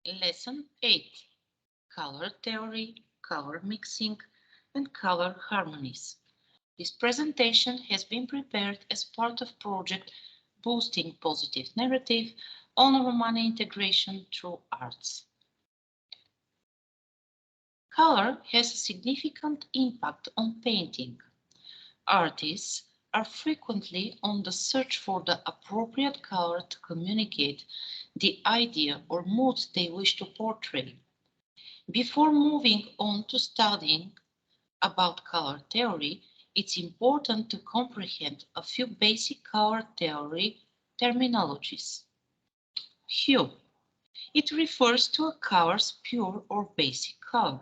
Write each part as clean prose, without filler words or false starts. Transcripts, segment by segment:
Lesson 8. Color Theory, Color Mixing, and Color Harmonies. This presentation has been prepared as part of project Boosting Positive Narrative on Romani Integration through Arts. Color has a significant impact on painting. Artists are frequently on the search for the appropriate color to communicate the idea or mood they wish to portray. Before moving on to studying about color theory, it's important to comprehend a few basic color theory terminologies. Hue. It refers to a color's pure or basic color.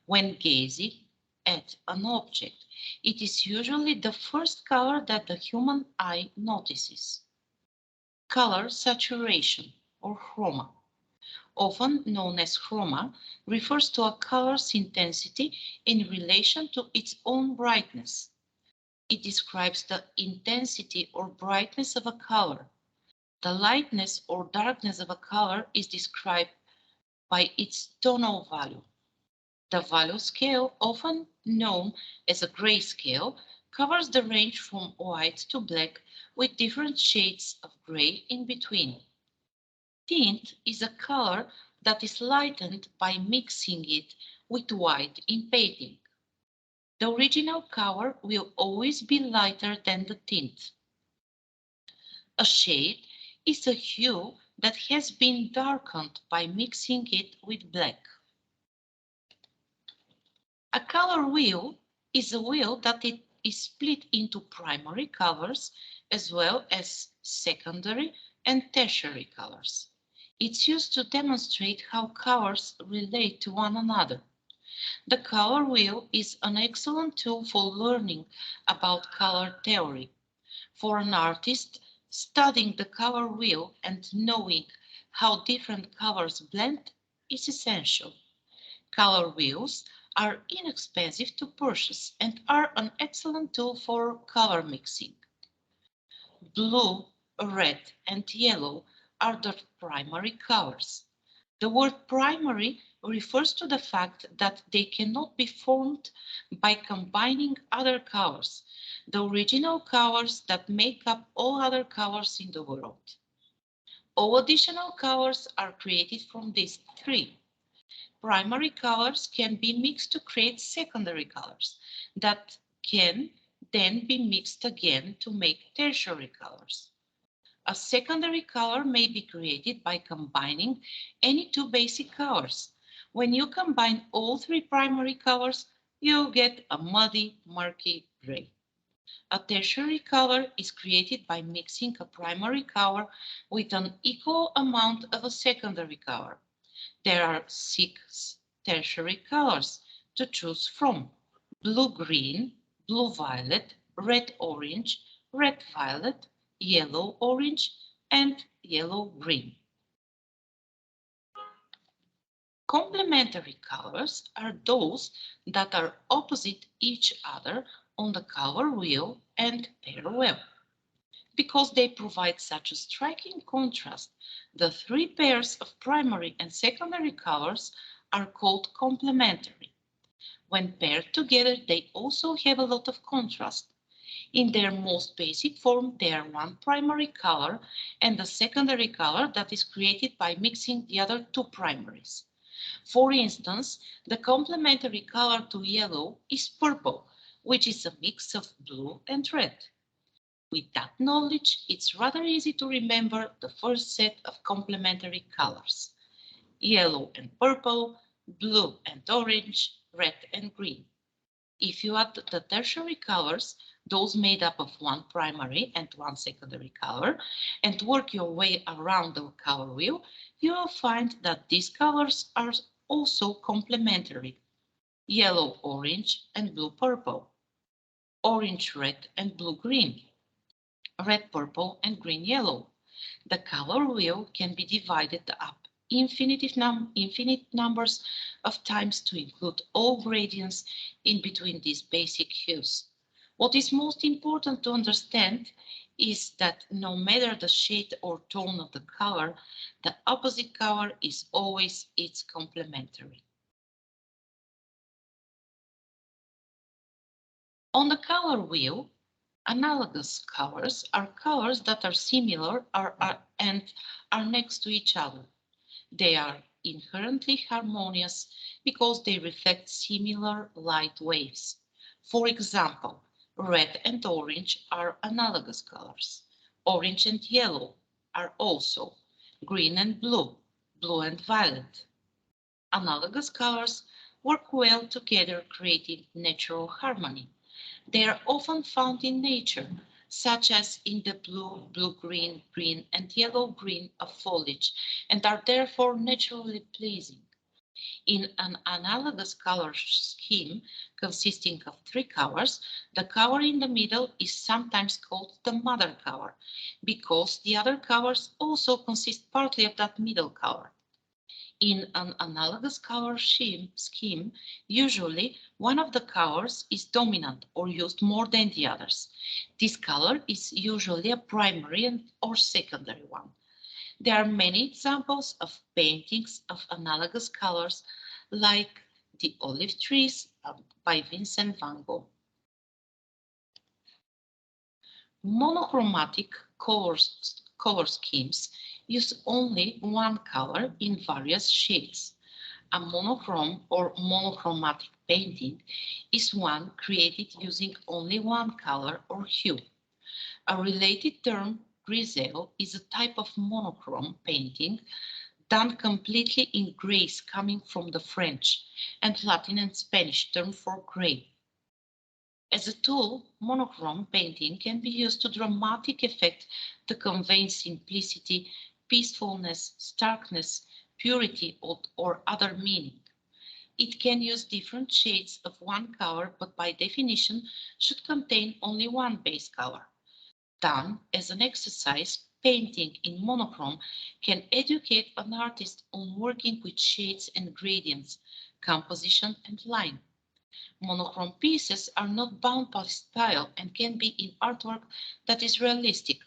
When gazing at an object, it is usually the first color that the human eye notices. Color saturation or chroma, often known as chroma, refers to a color's intensity in relation to its own brightness. It describes the intensity or brightness of a color. The lightness or darkness of a color is described by its tonal value. The value scale, often known as a grayscale, covers the range from white to black with different shades of gray in between. Tint is a color that is lightened by mixing it with white in painting. The original color will always be lighter than the tint. A shade is a hue that has been darkened by mixing it with black. A color wheel is a wheel that it is split into primary colors as well as secondary and tertiary colors. It's used to demonstrate how colors relate to one another. The color wheel is an excellent tool for learning about color theory. For an artist, studying the color wheel and knowing how different colors blend is essential. Color wheels are inexpensive to purchase and are an excellent tool for color mixing. Blue, red, and yellow are the primary colors. The word primary refers to the fact that they cannot be formed by combining other colors, the original colors that make up all other colors in the world. All additional colors are created from these three. Primary colors can be mixed to create secondary colors that can then be mixed again to make tertiary colors. A secondary color may be created by combining any two basic colors. When you combine all three primary colors, you get a muddy, murky gray. A tertiary color is created by mixing a primary color with an equal amount of a secondary color. There are 6 tertiary colors to choose from: blue-green, blue-violet, red-orange, red-violet, yellow-orange, and yellow-green. Complementary colors are those that are opposite each other on the color wheel and pair well. Because they provide such a striking contrast, the three pairs of primary and secondary colors are called complementary. When paired together, they also have a lot of contrast. In their most basic form, they are one primary color and a secondary color that is created by mixing the other two primaries. For instance, the complementary color to yellow is purple, which is a mix of blue and red. With that knowledge, it's rather easy to remember the first set of complementary colors: yellow and purple, blue and orange, red and green. If you add the tertiary colors, those made up of one primary and one secondary color, and work your way around the color wheel, you will find that these colors are also complementary: yellow-orange and blue-purple, orange-red and blue-green, red-purple and green-yellow. The color wheel can be divided up infinite numbers of times to include all gradients in between these basic hues. What is most important to understand is that no matter the shade or tone of the color, the opposite color is always its complementary. On the color wheel, analogous colors are colors that are similar and are next to each other. They are inherently harmonious because they reflect similar light waves. For example, red and orange are analogous colors. Orange and yellow are also. Green and blue, blue and violet. Analogous colors work well together, creating natural harmony. They are often found in nature, such as in the blue, blue-green, green, and yellow-green of foliage, and are therefore naturally pleasing. In an analogous color scheme consisting of three colors, the color in the middle is sometimes called the mother color, because the other colors also consist partly of that middle color. In an analogous color scheme, usually one of the colors is dominant or used more than the others. This color is usually a primary or secondary one. There are many examples of paintings of analogous colors, like the olive trees by Vincent van Gogh. Monochromatic color schemes use only one color in various shades. A monochrome or monochromatic painting is one created using only one color or hue. A related term, grisaille, is a type of monochrome painting done completely in grays, coming from the French and Latin and Spanish term for gray. As a tool, monochrome painting can be used to dramatic effect to convey simplicity, peacefulness, starkness, purity, or other meaning. It can use different shades of one color, but by definition should contain only one base color. Done as an exercise, painting in monochrome can educate an artist on working with shades and gradients, composition and line. Monochrome pieces are not bound by style and can be in artwork that is realistic,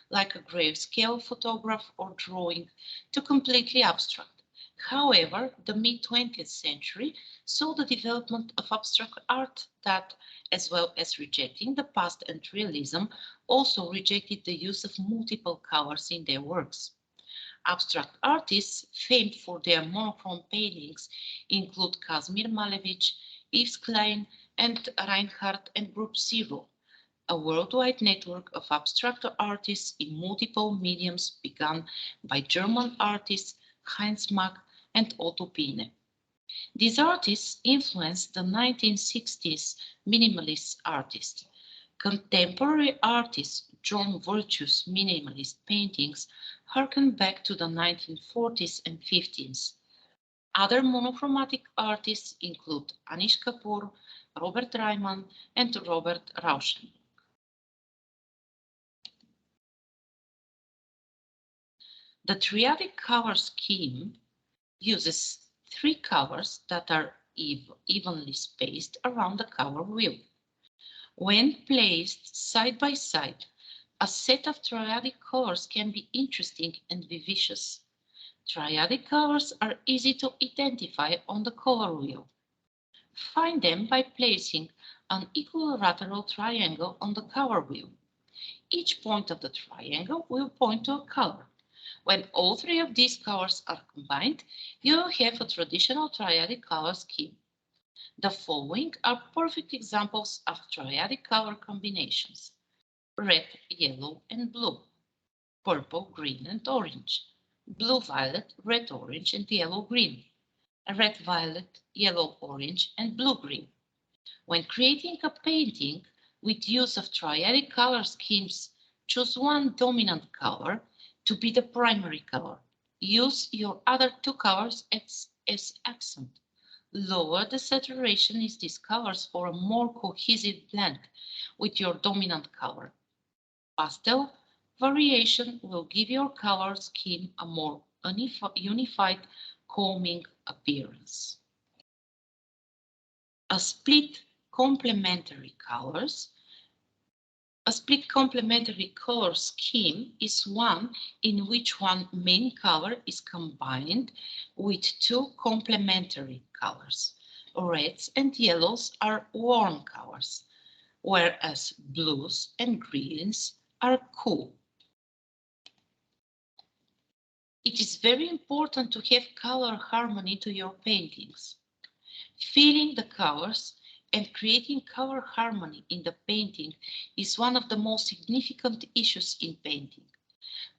like a grayscale photograph or drawing, to completely abstract. However, the mid-20th century saw the development of abstract art that, as well as rejecting the past and realism, also rejected the use of multiple colors in their works. Abstract artists famed for their monochrome paintings include Kazimir Malevich, Yves Klein, and Reinhardt and Group Zero, a worldwide network of abstract artists in multiple mediums begun by German artists Heinz Mack and Otto Biene. These artists influenced the 1960s minimalist artists. Contemporary artist John Virtue's minimalist paintings harken back to the 1940s and 50s. Other monochromatic artists include Anish Kapoor, Robert Reimann, and Robert Rauschenberg. The triadic color scheme uses three colors that are evenly spaced around the color wheel. When placed side by side, a set of triadic colors can be interesting and vivacious. Triadic colors are easy to identify on the color wheel. Find them by placing an equilateral triangle on the color wheel. Each point of the triangle will point to a color. When all three of these colors are combined, you will have a traditional triadic color scheme. The following are perfect examples of triadic color combinations: red, yellow, and blue, purple, green, and orange, blue, violet, red, orange, and yellow, green, red, violet, yellow, orange, and blue, green. When creating a painting with use of triadic color schemes, choose one dominant color to be the primary color. Use your other two colors as accent. Lower the saturation in these colors for a more cohesive blend with your dominant color. Pastel variation will give your color scheme a more unified, calming appearance. A split complementary colors A split complementary color scheme is one in which one main color is combined with two complementary colors. Reds and yellows are warm colors, whereas blues and greens are cool. It is very important to have color harmony to your paintings. Feeling the colors and creating color harmony in the painting is one of the most significant issues in painting.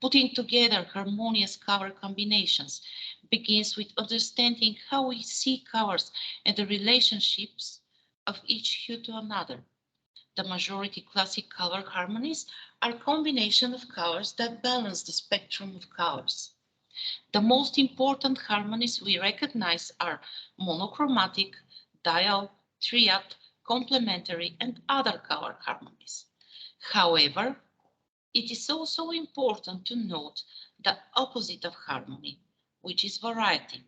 Putting together harmonious color combinations begins with understanding how we see colors and the relationships of each hue to another. The majority classic color harmonies are combination of colors that balance the spectrum of colors. The most important harmonies we recognize are monochromatic, dial, triad, complementary, and other color harmonies. However, it is also important to note the opposite of harmony, which is variety.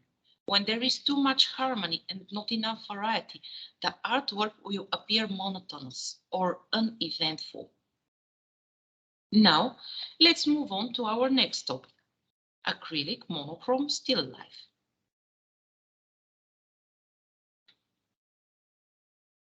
When there is too much harmony and not enough variety, the artwork will appear monotonous or uneventful. Now, let's move on to our next topic, acrylic monochrome still life.